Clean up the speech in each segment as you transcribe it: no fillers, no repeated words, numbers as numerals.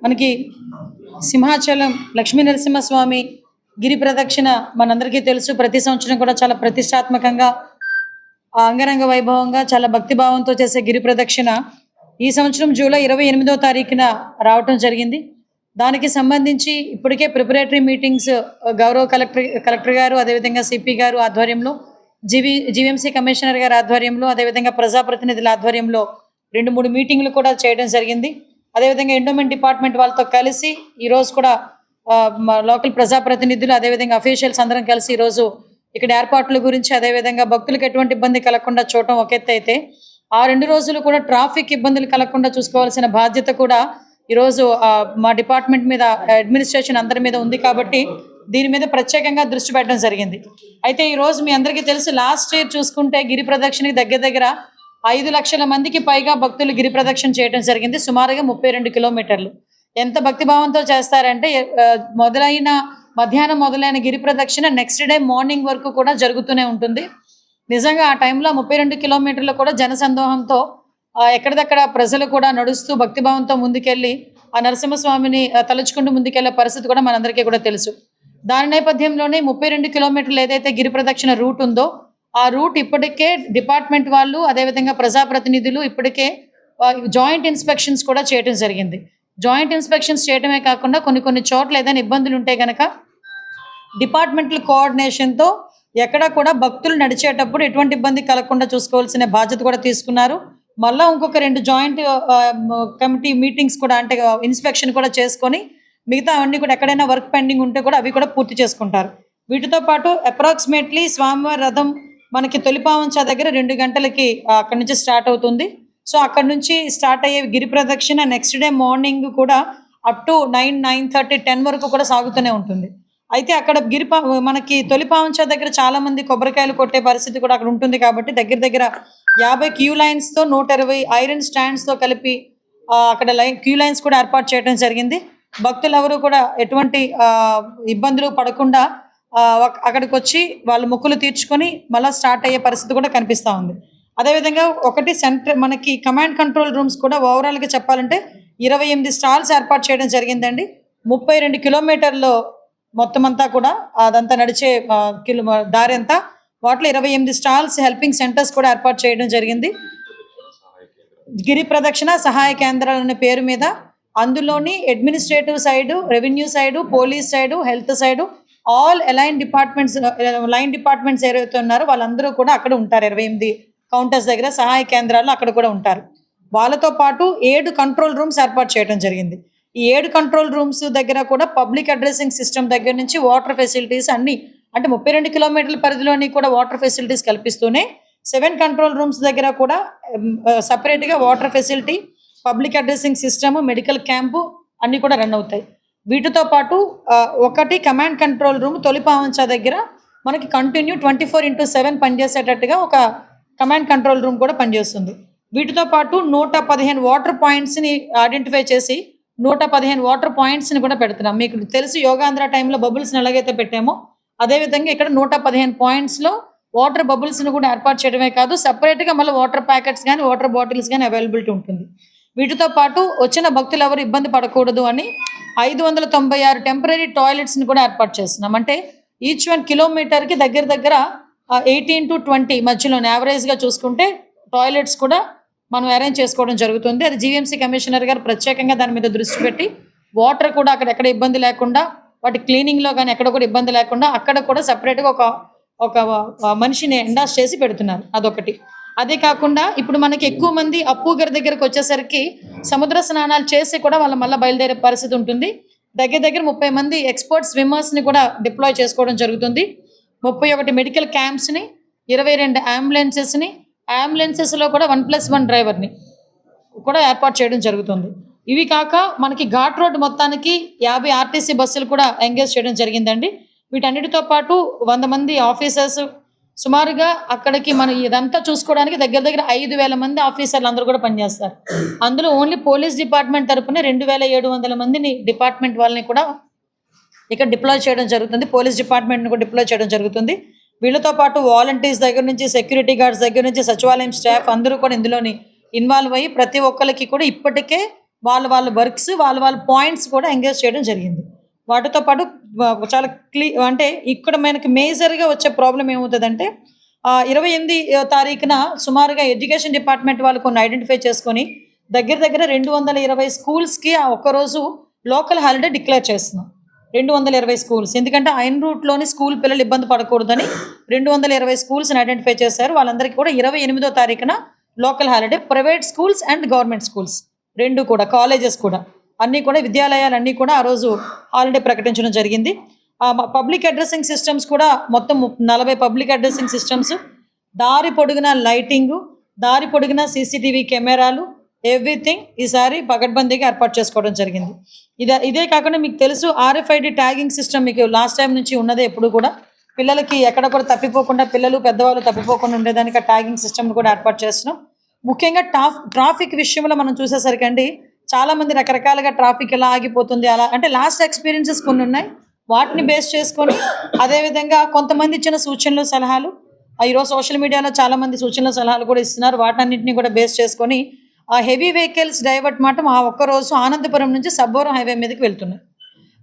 మనకి సింహాచలం లక్ష్మీ నరసింహస్వామి గిరి ప్రదక్షిణ మనందరికీ తెలుసు. ప్రతి సంవత్సరం కూడా చాలా ప్రతిష్టాత్మకంగా అంగరంగ వైభవంగా చాలా భక్తిభావంతో చేసే గిరి ప్రదక్షిణ ఈ సంవత్సరం జూలై 28వ తారీఖున రావటం జరిగింది. దానికి సంబంధించి ఇప్పటికే ప్రిపరేటరీ మీటింగ్స్ గౌరవ కలెక్టర్ గారు, అదేవిధంగా సిపి గారు ఆధ్వర్యంలో, జీవీఎంసీ కమిషనర్ గారి ఆధ్వర్యంలో, అదేవిధంగా ప్రజాప్రతినిధుల ఆధ్వర్యంలో 2-3 మీటింగ్లు కూడా చేయడం జరిగింది. అదేవిధంగా ఎండోమెంట్ డిపార్ట్మెంట్ వాళ్ళతో కలిసి ఈరోజు కూడా లోకల్ ప్రజాప్రతినిధులు, అదేవిధంగా అఫీషియల్స్ అందరం కలిసి ఈరోజు ఇక్కడ ఏర్పాట్ల గురించి, అదేవిధంగా భక్తులకు ఎటువంటి ఇబ్బంది కలగకుండా చూడటం ఒక ఎత్తు అయితే, ఆ 2 రోజులు కూడా ట్రాఫిక్ ఇబ్బందులు కలగకుండా చూసుకోవాల్సిన బాధ్యత కూడా ఈరోజు మా డిపార్ట్మెంట్ మీద, అడ్మినిస్ట్రేషన్ అందరి మీద ఉంది. కాబట్టి దీని మీద ప్రత్యేకంగా దృష్టి పెట్టడం జరిగింది. అయితే ఈరోజు మీ అందరికీ తెలుసు, లాస్ట్ ఇయర్ చూసుకుంటే గిరి ప్రదక్షిణకి దగ్గర 5 లక్షల మందికి పైగా భక్తులు గిరి ప్రదక్షిణ చేయడం జరిగింది. సుమారుగా 32 కిలోమీటర్లు. ఎంత భక్తిభావంతో చేస్తారంటే మధ్యాహ్నం మొదలైన గిరి ప్రదక్షిణ నెక్స్ట్ డే మార్నింగ్ వరకు కూడా జరుగుతూనే ఉంటుంది. నిజంగా ఆ టైంలో 32 కిలోమీటర్లు కూడా జనసందోహంతో ఎక్కడిదక్కడ ప్రజలు కూడా నడుస్తూ భక్తిభావంతో ముందుకెళ్ళి ఆ నరసింహస్వామిని తలుచుకుంటూ ముందుకెళ్లే పరిస్థితి కూడా మనందరికీ కూడా తెలుసు. దాని నేపథ్యంలోనే 32 కిలోమీటర్లు ఏదైతే గిరి ప్రదక్షిణ రూట్ ఉందో ఆ రూట్ ఇప్పటికే డిపార్ట్మెంట్ వాళ్ళు, అదేవిధంగా ప్రజాప్రతినిధులు ఇప్పటికే జాయింట్ ఇన్స్పెక్షన్స్ కూడా చేయడం జరిగింది. జాయింట్ ఇన్స్పెక్షన్స్ చేయడమే కాకుండా కొన్ని చోట్ల ఏదైనా ఇబ్బందులు ఉంటే కనుక డిపార్ట్మెంటల్ కోఆర్డినేషన్తో ఎక్కడ కూడా భక్తులు నడిచేటప్పుడు ఎటువంటి ఇబ్బంది కలగకుండా చూసుకోవాల్సిన బాధ్యత కూడా తీసుకున్నారు. మళ్ళీ ఇంకొక 2 జాయింట్ కమిటీ మీటింగ్స్ కూడా, అంటే ఇన్స్పెక్షన్ కూడా చేసుకొని మిగతా అవన్నీ కూడా ఎక్కడైనా వర్క్ పెండింగ్ ఉంటే కూడా అవి కూడా పూర్తి చేసుకుంటారు. వీటితో పాటు అప్రాక్సిమేట్లీ స్వామివారి రథం మనకి తొలిపావంచ దగ్గర 2 గంటలకి అక్కడి నుంచి స్టార్ట్ అవుతుంది. సో అక్కడ నుంచి స్టార్ట్ అయ్యే గిరి ప్రదక్షిణ నెక్స్ట్ డే మార్నింగ్ కూడా అప్ టు 9:30, 10 వరకు కూడా సాగుతూనే ఉంటుంది. అయితే అక్కడ మనకి తొలిపావంచ దగ్గర చాలా మంది కొబ్బరికాయలు కొట్టే పరిస్థితి కూడా అక్కడ ఉంటుంది. కాబట్టి దగ్గర 50 క్యూ లైన్స్తో 120 ఐరన్ స్టాండ్స్తో కలిపి అక్కడ క్యూ లైన్స్ కూడా ఏర్పాటు చేయడం జరిగింది. భక్తులు ఎవరు కూడా ఎటువంటి ఇబ్బందులు పడకుండా అక్కడికి వచ్చి వాళ్ళు మొక్కులు తీర్చుకొని మళ్ళీ స్టార్ట్ అయ్యే పరిస్థితి కూడా కనిపిస్తూ ఉంది. అదేవిధంగా ఒకటి మనకి కమాండ్ కంట్రోల్ రూమ్స్ కూడా ఓవరాల్గా చెప్పాలంటే 28 స్టాల్స్ ఏర్పాటు చేయడం జరిగిందండి. 32 కిలోమీటర్లు మొత్తం అంతా కూడా అదంతా నడిచే దారి అంతా వాటిలో 28 స్టాల్స్, హెల్పింగ్ సెంటర్స్ కూడా ఏర్పాటు చేయడం జరిగింది. గిరి ప్రదక్షిణ సహాయ కేంద్రాలు అనే పేరు మీద అందులోని administrative side, revenue side, police side, health side, all line departments ఏవైతే ఉన్నారో వాళ్ళందరూ కూడా అక్కడ ఉంటారు. 28 కౌంటర్స్ దగ్గర సహాయ కేంద్రాలు అక్కడ కూడా ఉంటారు. వాళ్ళతో పాటు 7 కంట్రోల్ రూమ్స్ ఏర్పాటు చేయడం జరిగింది. ఈ 7 కంట్రోల్ రూమ్స్ దగ్గర కూడా పబ్లిక్ అడ్రసింగ్ సిస్టమ్ దగ్గర నుంచి వాటర్ ఫెసిలిటీస్ అన్ని, అంటే 32 కిలోమీటర్ల పరిధిలోని కూడా వాటర్ ఫెసిలిటీస్ కల్పిస్తూనే 7 కంట్రోల్ రూమ్స్ దగ్గర కూడా సపరేట్గా water facility, public addressing system, medical camp అన్నీ కూడా రన్ అవుతాయి. వీటితో పాటు ఒకటి కమాండ్ కంట్రోల్ రూమ్ తొలిపావంచ దగ్గర మనకి కంటిన్యూ 24/7 పనిచేసేటట్టుగా ఒక కమాండ్ కంట్రోల్ రూమ్ కూడా పనిచేస్తుంది. వీటితో పాటు 115 వాటర్ పాయింట్స్ని ఐడెంటిఫై చేసి 115 వాటర్ పాయింట్స్ని కూడా పెడుతున్నాం. మీకు తెలుసు యోగాంధ్ర టైంలో బబుల్స్ని ఎలాగైతే పెట్టామో అదేవిధంగా ఇక్కడ 115 పాయింట్స్లో వాటర్ బబుల్స్ని కూడా ఏర్పాటు చేయడమే కాదు, సపరేట్గా మళ్ళీ వాటర్ ప్యాకెట్స్ కానీ వాటర్ బాటిల్స్ కానీ అవైలబిలిటీ ఉంటుంది. వీటితో పాటు వచ్చిన భక్తులు ఎవరు ఇబ్బంది పడకూడదు అని 596 టెంపరీ టాయిలెట్స్ని కూడా ఏర్పాటు చేస్తున్నాం. అంటే ఈచ్ 1 కిలోమీటర్కి దగ్గర 18 to 20 మధ్యలో యావరేజ్గా చూసుకుంటే టాయిలెట్స్ కూడా మనం అరేంజ్ చేసుకోవడం జరుగుతుంది. అది జీవీఎంసీ కమిషనర్ గారు ప్రత్యేకంగా దాని మీద దృష్టి పెట్టి వాటర్ కూడా అక్కడ ఎక్కడ ఇబ్బంది లేకుండా, వాటి క్లీనింగ్లో కానీ ఎక్కడ కూడా ఇబ్బంది లేకుండా అక్కడ కూడా సపరేట్గా ఒక మనిషిని ఎండాస్ చేసి పెడుతున్నారు. అదొకటి. అదే కాకుండా ఇప్పుడు మనకి ఎక్కువ మంది అప్పు గారి దగ్గరకు వచ్చేసరికి సముద్ర స్నానాలు చేసి కూడా వాళ్ళ మళ్ళీ బయలుదేరే పరిస్థితి ఉంటుంది. దగ్గర 30 మంది ఎక్స్పర్ట్ స్విమ్మర్స్ని కూడా డిప్లాయ్ చేసుకోవడం జరుగుతుంది. 31 మెడికల్ క్యాంప్స్ని, 22 అంబులెన్సెస్లో కూడా 1+1 డ్రైవర్ని కూడా ఏర్పాటు చేయడం జరుగుతుంది. ఇవి కాక మనకి ఘాట్ రోడ్ మొత్తానికి 50 ఆర్టీసీ బస్సులు కూడా ఎంగేజ్ చేయడం జరిగిందండి. వీటన్నిటితో పాటు 100 మంది ఆఫీసర్స్, సుమారుగా అక్కడికి మనం ఇదంతా చూసుకోవడానికి దగ్గర 5,000 మంది ఆఫీసర్లు అందరూ కూడా పనిచేస్తారు. అందులో ఓన్లీ పోలీస్ డిపార్ట్మెంట్ తరపున 2,700 మందిని డిపార్ట్మెంట్ వాళ్ళని కూడా ఇక్కడ డిప్లాయ్ చేయడం జరుగుతుంది. పోలీస్ డిపార్ట్మెంట్ని కూడా డిప్లాయ్ చేయడం జరుగుతుంది. వీళ్ళతో పాటు వాలంటీర్స్ దగ్గర నుంచి, సెక్యూరిటీ గార్డ్స్ దగ్గర నుంచి, సచివాలయం స్టాఫ్ అందరూ కూడా ఇందులోని ఇన్వాల్వ్ అయ్యి ప్రతి ఒక్కరికి కూడా ఇప్పటికే వాళ్ళ వర్క్స్ వాళ్ళ పాయింట్స్ కూడా ఎంగేజ్ చేయడం జరిగింది. వాటితో పాటు చాలా అంటే ఇక్కడ మనకి మేజర్గా వచ్చే ప్రాబ్లం ఏమవుతుందంటే 28 తారీఖున సుమారుగా ఎడ్యుకేషన్ డిపార్ట్మెంట్ వాళ్ళు కొన్ని ఐడెంటిఫై చేసుకొని దగ్గర 220 స్కూల్స్కి ఆ ఒక్కరోజు లోకల్ హాలిడే డిక్లేర్ చేస్తున్నాం. 220 స్కూల్స్, ఎందుకంటే ఐన్ రూట్లోని స్కూల్ పిల్లలు ఇబ్బంది పడకూడదని 220 స్కూల్స్ని ఐడెంటిఫై చేశారు. వాళ్ళందరికీ కూడా 28వ తారీఖున local holiday. Private schools and government schools రెండు కూడా, కాలేజెస్ కూడా అన్నీ కూడా, విద్యాలయాలన్నీ కూడా ఆ రోజు హాలిడే ప్రకటించడం జరిగింది. పబ్లిక్ అడ్రసింగ్ సిస్టమ్స్ కూడా మొత్తం 40 పబ్లిక్ అడ్రసింగ్ సిస్టమ్స్, దారి పొడుగున లైటింగు, దారి పొడుగున సీసీటీవీ కెమెరాలు, ఎవ్రీథింగ్ ఈసారి పకడ్బందీగా ఏర్పాటు చేసుకోవడం జరిగింది. ఇదే కాకుండా మీకు తెలుసు RFID ట్యాగింగ్ సిస్టమ్ మీకు లాస్ట్ టైం నుంచి ఉన్నదే. ఎప్పుడు కూడా పిల్లలకి ఎక్కడ కూడా తప్పిపోకుండా, పిల్లలు పెద్దవాళ్ళు తప్పిపోకుండా ఉండేదానికి ట్యాగింగ్ సిస్టమ్ కూడా ఏర్పాటు చేస్తున్నాం. ముఖ్యంగా ట్రాఫిక్ విషయంలో మనం చూసేసరికి అండి, చాలామంది రకరకాలుగా ట్రాఫిక్ ఎలా ఆగిపోతుంది అలా అంటే లాస్ట్ ఎక్స్పీరియన్సెస్ కొన్ని ఉన్నాయి, వాటిని బేస్ చేసుకొని అదేవిధంగా కొంతమంది ఇచ్చిన సూచనలు సలహాలు, ఈరోజు సోషల్ మీడియాలో చాలామంది సూచనలు సలహాలు కూడా ఇస్తున్నారు, వాటన్నింటినీ కూడా బేస్ చేసుకొని హెవీ వెహికల్స్ డైవర్ట్ మాట ఒక్కరోజు ఆనందపురం నుంచి సబ్బవరం హైవే మీదకి వెళ్తున్నాయి.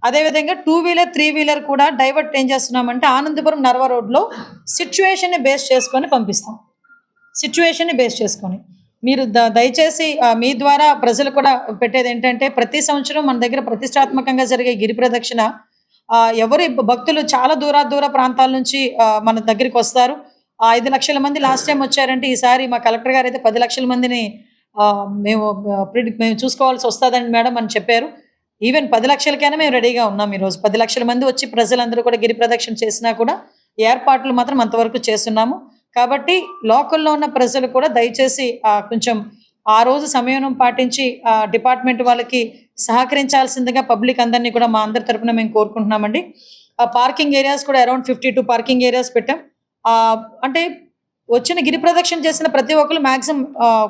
అదేవిధంగా 2 వీలర్ 3 వీలర్ కూడా డైవర్ట్ ఏం చేస్తున్నామంటే ఆనందపురం నర్వ రోడ్లో సిచ్యువేషన్ని బేస్ చేసుకొని పంపిస్తాం. సిచ్యువేషన్ని బేస్ చేసుకొని మీరు దయచేసి మీ ద్వారా ప్రజలు కూడా పెట్టేది ఏంటంటే, ప్రతి సంవత్సరం మన దగ్గర ప్రతిష్టాత్మకంగా జరిగే గిరి ప్రదక్షిణ ఎవరి భక్తులు చాలా దూర ప్రాంతాల నుంచి మన దగ్గరికి వస్తారు. 5 లక్షల మంది లాస్ట్ టైం వచ్చారంటే, ఈసారి మా కలెక్టర్ గారు అయితే 10 లక్షల మందిని మేము చూసుకోవాల్సి వస్తుందండి మేడం అని చెప్పారు. ఈవెన్ 10 లక్షలకైనా మేము రెడీగా ఉన్నాం. ఈరోజు 10 లక్షల మంది వచ్చి ప్రజలందరూ కూడా గిరి ప్రదక్షిణ చేసినా కూడా ఏర్పాట్లు మాత్రం అంతవరకు చేస్తున్నాము. కాబట్టి లోకల్లో ఉన్న ప్రజలు కూడా దయచేసి కొంచెం ఆ రోజు సమయం పాటించి డిపార్ట్మెంట్ వాళ్ళకి సహకరించాల్సిందిగా పబ్లిక్ అందరినీ కూడా మా అందరి తరపున మేము కోరుకుంటున్నామండి. పార్కింగ్ ఏరియాస్ కూడా అరౌండ్ 52 పార్కింగ్ ఏరియాస్ పెట్టాం. అంటే వచ్చిన గిరి ప్రదక్షిణ చేసిన ప్రతి ఒక్కరు మ్యాక్సిమం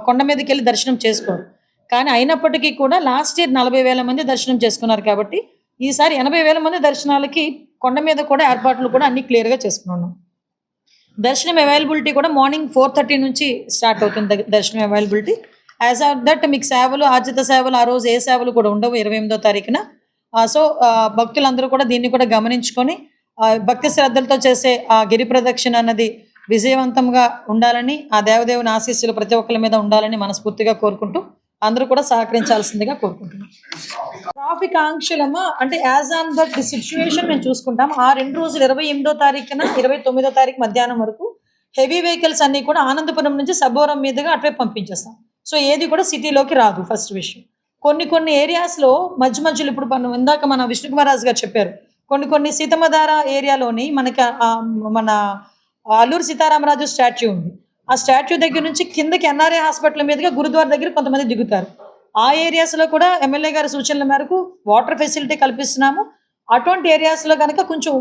కొండ మీదకి వెళ్ళి దర్శనం చేసుకోరు. కానీ అయినప్పటికీ కూడా లాస్ట్ ఇయర్ 40,000 మంది దర్శనం చేసుకున్నారు. కాబట్టి ఈసారి 80,000 మంది దర్శనాలకి కొండ మీద కూడా ఏర్పాట్లు కూడా అన్ని క్లియర్గా చేసుకున్నాం. దర్శనం అవైలబిలిటీ కూడా మార్నింగ్ 4:30 నుంచి స్టార్ట్ అవుతుంది దర్శనం అవైలబిలిటీ. యాజ్ ఆఫ్ దట్ మీకు సేవలు, ఆర్జిత సేవలు ఆ రోజు ఏ సేవలు కూడా ఉండవు 28వ తారీఖున. సో భక్తులందరూ కూడా దీన్ని కూడా గమనించుకొని భక్తి శ్రద్ధలతో చేసే ఆ గిరి ప్రదక్షిణ అన్నది విజయవంతంగా ఉండాలని, ఆ దేవదేవుని ఆశీస్సులు ప్రతి ఒక్కరి మీద ఉండాలని మనస్ఫూర్తిగా కోరుకుంటూ అందరూ కూడా సహకరించాల్సిందిగా కోరుకుంటున్నాం. ట్రాఫిక్ ఆంక్షలమా అంటే యాజ్ ఆన్ దట్ సిచ్యువేషన్ మేము చూసుకుంటాం. ఆ 2 రోజులు 28వ తారీఖున 29వ తారీఖు మధ్యాహ్నం వరకు హెవీ వెహికల్స్ అన్నీ కూడా ఆనందపురం నుంచి సబ్బవరం మీదుగా అటువైపు పంపించేస్తాం. సో ఏది కూడా సిటీలోకి రాదు. ఫస్ట్ విషయం, కొన్ని ఏరియాస్లో మధ్యలో ఇప్పుడు ఇందాక మన విష్ణుకుమారాజు గారు చెప్పారు, కొన్ని సీతమ్మధార ఏరియాలోని మనకి మన అల్లూరు సీతారామరాజు స్టాచ్యూ ఉంది. ఆ స్టాచ్యూ దగ్గర నుంచి కిందకి NRA హాస్పిటల్ మీదుగా గురుద్వార దగ్గర కొంతమంది దిగుతారు. ఆ ఏరియాస్లో కూడా ఎమ్మెల్యే గారి సూచనల మేరకు వాటర్ ఫెసిలిటీ కల్పిస్తున్నాము. అటువంటి ఏరియాస్లో కనుక కొంచెం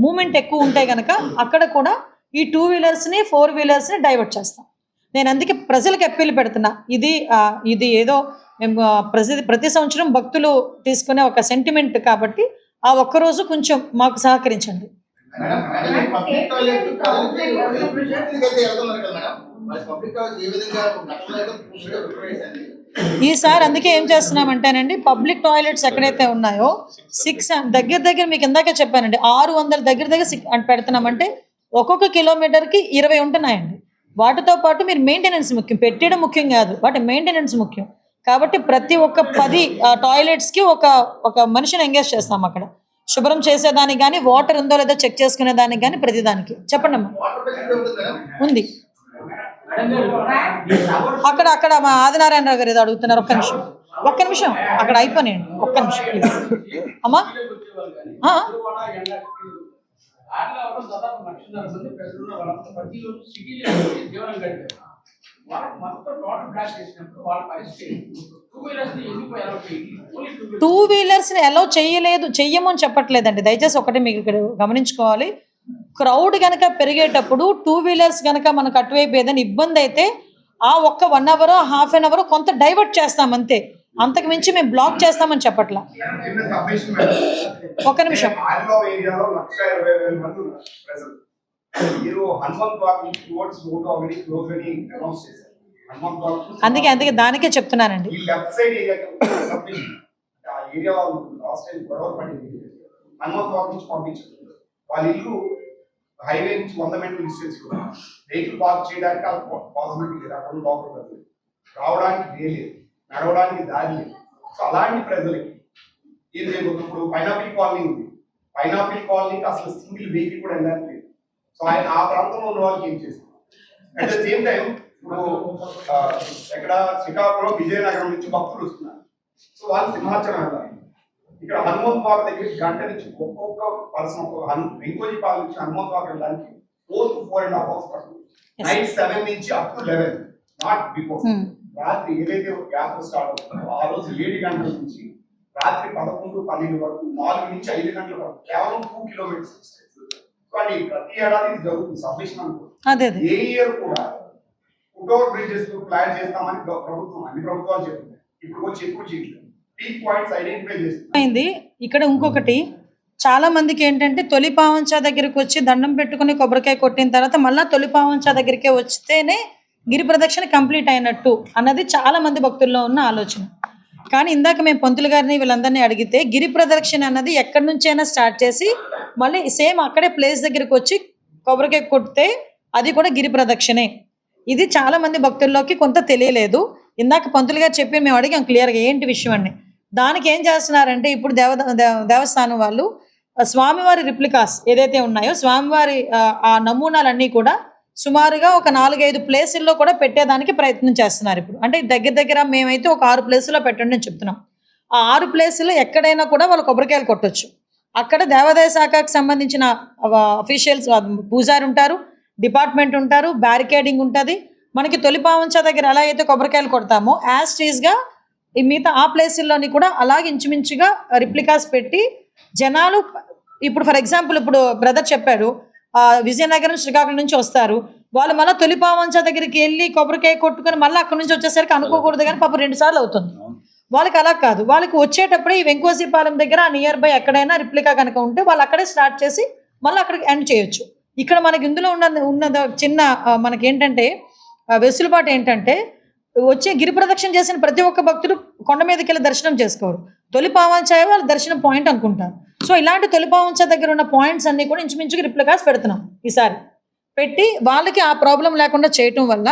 మూమెంట్ ఎక్కువ ఉంటే కనుక అక్కడ కూడా ఈ 2 వీలర్స్ని 4 వీలర్స్ని డైవర్ట్ చేస్తాం. నేను అందుకే ప్రజలకు అప్పీల్ పెడుతున్నా, ఇది ఏదో మేము ప్రతి సంవత్సరం భక్తులు తీసుకునే ఒక సెంటిమెంట్ కాబట్టి ఆ ఒక్కరోజు కొంచెం మాకు సహకరించండి. ఈసారి అందుకే ఏం చేస్తున్నామంటేనండి, పబ్లిక్ టాయిలెట్స్ ఎక్కడైతే ఉన్నాయో 6 దగ్గర మీకు ఇందాక చెప్పానండి, 600 దగ్గర పెడుతున్నామంటే ఒక్కొక్క కిలోమీటర్కి 20 ఉంటున్నాయండి. వాటితో పాటు మీరు మెయింటెనెన్స్ ముఖ్యం, పెట్టడం ముఖ్యం కాదు, వాటి మెయింటెనెన్స్ ముఖ్యం. కాబట్టి ప్రతి ఒక్క 10 టాయిలెట్స్కి ఒక మనిషిని ఎంగేజ్ చేస్తాం. అక్కడ శుభ్రం చేసేదానికి కానీ, వాటర్ ఉందో లేదో చెక్ చేసుకునే దానికి కానీ, ప్రతిదానికి. చెప్పండి అమ్మా. ఉంది అక్కడ మా ఆదినారాయణరావు గారు ఏదో అడుగుతున్నారు. ఒక్క నిమిషం అక్కడ అయిపోయినాయండి. ఒక్క నిమిషం ప్లీజ్ అమ్మా. టూ వీలర్స్ని అలౌ చెయ్యము అని చెప్పట్లేదండి. దయచేసి ఒకటి మీకు ఇక్కడ గమనించుకోవాలి, క్రౌడ్ కనుక పెరిగేటప్పుడు 2 వీలర్స్ కనుక మనకు అటువైపు ఏదైనా ఇబ్బంది అయితే ఆ ఒక్క 1 అవర్ హాఫ్ అన్ అవర్ కొంత డైవర్ట్ చేస్తాం అంతే, అంతకు మించి మేము బ్లాక్ చేస్తామని చెప్పట్లా. ఒక్క నిమిషం. అందుకే దానికే చెప్తున్నానండి. ఈ లెఫ్ట్ సైడ్ ఏరియా ఆ ఏరియా వాళ్ళు లాస్ట్ టైం గొడవ పడింది, హనుమంతవాడ నుంచి పంపించారు. వాళ్ళ ఇల్లు హైవే నుంచి 100 మీటర్ల డిస్టెన్స్ కూడా వెహికల్ పార్క్ చేయడానికి పాసిబిలిటీ లేదు, అక్కడ లోపల రావడానికి లేదు, నడవడానికి దారి లేదు. సో అలాంటి ప్రజలకి ఏం చేయబోతుంది, ఇప్పుడు పైనాపిల్ కాలనీ ఉంది, పైనాపిల్ కాలనీకి అసలు సింగిల్ వెహికల్ కూడా వెళ్ళడానికి లేదు. సో ఆయన ఆ ప్రాంతంలో ఉన్న వాళ్ళకి ఏం చేస్తారు? అట్ ద సేమ్ టైం ఇప్పుడు ఎక్కడ శ్రీకాకుళం విజయనగరం నుంచి భక్తులు వస్తున్నారు, సో వాళ్ళు సింహాచలం వెళ్ళాలి. ఇక్కడ హనుమంతవాడ దగ్గర గంట నుంచి ఒక్కొక్క పర్సన్ ఒక్కొక్క వెంకోజీపాలెం నుంచి హనుమంతవాడ వెళ్ళడానికి 4 to 4.5 hours పడుతుంది. నైట్ 7 నుంచి అప్ టు 11, నాట్ బిఫోర్. రాత్రి ఏదైతే యాత్ర స్టార్ట్ అవుతుందో ఆ రోజు 7 గంటల నుంచి రాత్రి 11, 12 వరకు 4 నుంచి 5 గంటల వరకు కేవలం 2 కిలోమీటర్స్. కానీ ప్రతి ఏడాది ఇది జరుగుతుంది సబ్మిషన్ అనుకో. ఏ ఇయర్ కూడా ఫుట్ఓవర్ బ్రిడ్జెస్ ప్లాన్ చేస్తామని ప్రభుత్వం అన్ని ప్రభుత్వాలు చెప్తుంది, ఇప్పుడు వచ్చి ఎక్కువ చేయట్లేదు. పీక్ పాయింట్స్ ఐడెంటిఫై చేస్తుంది. ఇక్కడ ఇంకొకటి చాలా మందికి ఏంటంటే తొలి పావంచా దగ్గరికి వచ్చి దండం పెట్టుకుని కొబ్బరికాయ కొట్టిన తర్వాత మళ్ళీ తొలి పావంచా దగ్గరికే వస్తేనే గిరి ప్రదక్షిణ కంప్లీట్ అయినట్టు అన్నది చాలా మంది భక్తుల్లో ఉన్న ఆలోచన. కానీ ఇందాక మేము పంతులు గారిని వీళ్ళందరినీ అడిగితే గిరి ప్రదక్షిణ అన్నది ఎక్కడి నుంచైనా స్టార్ట్ చేసి మళ్ళీ సేమ్ అక్కడే ప్లేస్ దగ్గరికి వచ్చి కొబ్బరికాయ కొడితే అది కూడా గిరి ప్రదక్షిణే. ఇది చాలా మంది భక్తుల్లోకి కొంత తెలియలేదు. ఇందాక పంతులు గారు చెప్పి మేము అడిగాం క్లియర్గా ఏంటి విషయం అండి. దానికి ఏం చేస్తున్నారంటే ఇప్పుడు దేవస్థానం వాళ్ళు స్వామివారి రిప్లికాస్ ఏదైతే ఉన్నాయో స్వామివారి ఆ నమూనాలన్నీ కూడా సుమారుగా ఒక 4-5 ప్లేసుల్లో కూడా పెట్టేదానికి ప్రయత్నం చేస్తున్నారు ఇప్పుడు. అంటే దగ్గర మేమైతే ఒక 6 ప్లేసుల్లో పెట్టండి అని చెప్తున్నాం. ఆ 6 ప్లేసుల్లో ఎక్కడైనా కూడా వాళ్ళు కొబ్బరికాయలు కొట్టొచ్చు. అక్కడ దేవాదాయ శాఖకు సంబంధించిన అఫీషియల్స్ పూజారి ఉంటారు, డిపార్ట్మెంట్ ఉంటారు, బ్యారికేడింగ్ ఉంటుంది. మనకి తొలి పావంచా దగ్గర ఎలా అయితే కొబ్బరికాయలు కొడతామో యాజ్ టీజ్గా ఈ మిగతా ఆ ప్లేసుల్లోని కూడా అలాగే ఇంచుమించుగా రిప్లికాస్ పెట్టి జనాలు ఇప్పుడు ఫర్ ఎగ్జాంపుల్ ఇప్పుడు బ్రదర్ చెప్పారు విజయనగరం శ్రీకాకుళం నుంచి వస్తారు, వాళ్ళు మళ్ళీ తొలి పావంచా దగ్గరికి వెళ్ళి కొబ్బరికాయ కొట్టుకొని మళ్ళీ అక్కడి నుంచి వచ్చేసరికి అనుకోకూడదు కానీ పాపం 2 సార్లు అవుతుంది. వాళ్ళకి అలా కాదు, వాళ్ళకి వచ్చేటప్పుడే ఈ వెంకోజీపాలెం దగ్గర నియర్ బై ఎక్కడైనా రిప్లికా కనుక ఉంటే వాళ్ళు అక్కడే స్టార్ట్ చేసి మళ్ళీ అక్కడికి ఎండ్ చేయొచ్చు. ఇక్కడ మనకి ఇందులో ఉన్న చిన్న మనకి ఏంటంటే వెసులుబాటు ఏంటంటే వచ్చే గిరి ప్రదక్షిణ చేసిన ప్రతి ఒక్క భక్తుడు కొండ మీదకి వెళ్ళి దర్శనం చేసుకోరు, తొలి పావంచా వాళ్ళ దర్శనం పాయింట్ అనుకుంటారు. సో ఇలాంటి తొలి పావంచా దగ్గర ఉన్న పాయింట్స్ అన్ని కూడా ఇంచుమించుగా రిప్లికాస్ పెడుతున్నాం ఈసారి పెట్టి వాళ్ళకి ఆ ప్రాబ్లం లేకుండా చేయటం వల్ల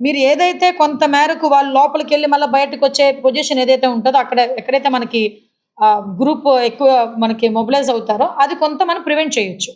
మీరు ఏదైతే కొంత మేరకు వాళ్ళు లోపలికి వెళ్ళి మళ్ళీ బయటకు వచ్చే పొజిషన్ ఏదైతే ఉంటుందో అక్కడ ఎక్కడైతే మనకి గ్రూప్ ఎక్కువ మనకి మొబిలైజ్ అవుతారో అది కొంత మనం ప్రివెంట్ చేయొచ్చు.